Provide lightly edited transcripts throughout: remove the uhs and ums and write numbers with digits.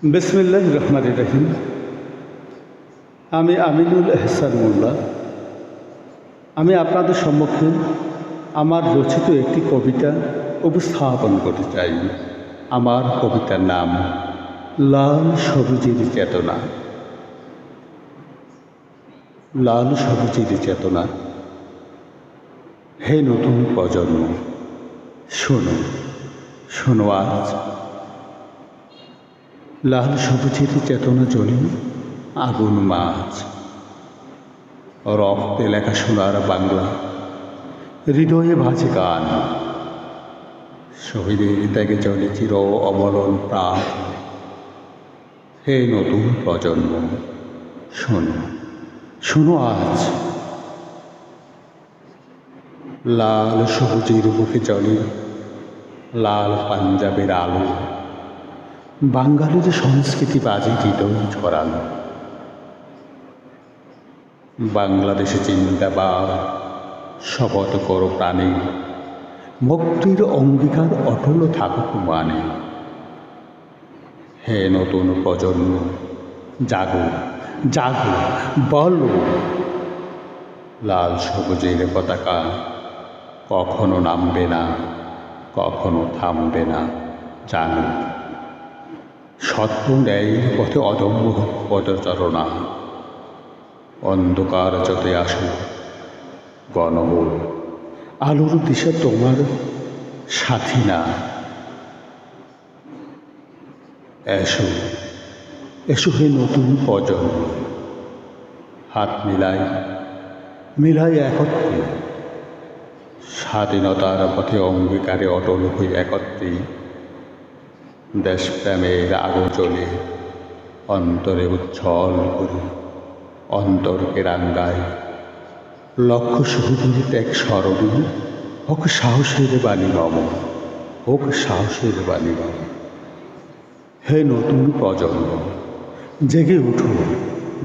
বিসমিল্লাহির রহমানির রহিম। আমি আমিনুল এহসান মোল্লা। আমি আপনাদের সম্মুখে আমার রচিত একটি কবিতা উপস্থাপন করতে চাই। আমার কবিতার নাম লাল সবুজের চেতনা। লাল সবুজের চেতনা। হে নতুন প্রজন্ম, শোনো, শোনো আজ। লাল সবুজের চেতনা জ্বলে আগুন মাছ, রক্তে লেখা সোনার বাংলা, হৃদয়ে ভাজে গান। শহীদের ত্যাগে চলে চির অমরণ প্রাণ। হে নতুন প্রজন্ম, শোনো, শোনো আজ। লাল সবুজের বুকে চলে লাল পাঞ্জাবের আলো, বাঙালির সংস্কৃতি বাজে হৃদয় ছড়ানো। বাংলাদেশে জিন্দাবাদ, শপথ করো প্রাণে, মুক্তির অঙ্গীকার অটল থাকুক মানে। হে নতুন প্রজন্ম, জাগো, জাগো, বলো। লাল সবুজের পতাকা কখনো নামবে না, কখনো থামবে না, জানো। সত্য ন্যায়ের পথে অদম্য পদচারণা। অন্ধকার যতই আসুক, গণভোট আলোর দিশা তোমার সাথী না। এসো, এসো হে নতুন প্রজন্ম, হাত মিলাই, মিলাই একত্রে। স্বাধীনতার পথে অঙ্গীকারে অটল হই একত্রে। দেশপ্রেমের আগুন জ্বলে অন্তরে উচ্ছল করি, অন্তরকে রাঙ্গাই। লক্ষ্য শহীদের ত্যাগ স্মরণী, হোক সাহসের বাণী মম, হোক সাহসের বাণী মম। হে নতুন প্রজন্ম, জেগে উঠো,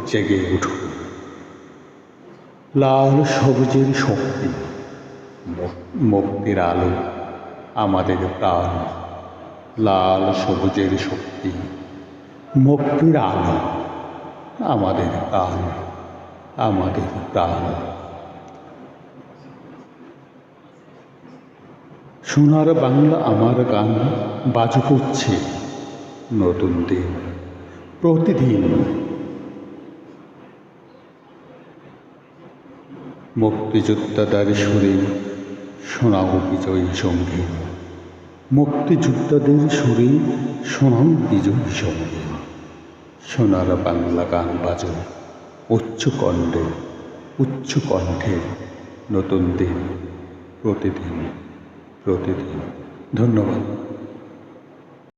জেগে উঠো। লাল সবুজের শক্তি, মুক্তির আলো আমাদের প্রাণ। লাল সবুজের শক্তি, মুক্তির আলো আমাদের প্রাণ, আমাদের প্রাণ। সোনার বাংলা আমার গান বাজু করছে নতুন দিন, প্রতিদিন। মুক্তিযোদ্ধাদের সুরে শোনাও বিজয়ী সঙ্গীত, মুক্তিযোদ্ধাদের সুরে শোনাও বিজয়ী সঙ্গীত। সোনার বাংলা গান বাজো উচ্চ কণ্ঠে, উচ্চ কণ্ঠে। নতুন দিন, প্রতিদিন, প্রতিদিন। ধন্যবাদ।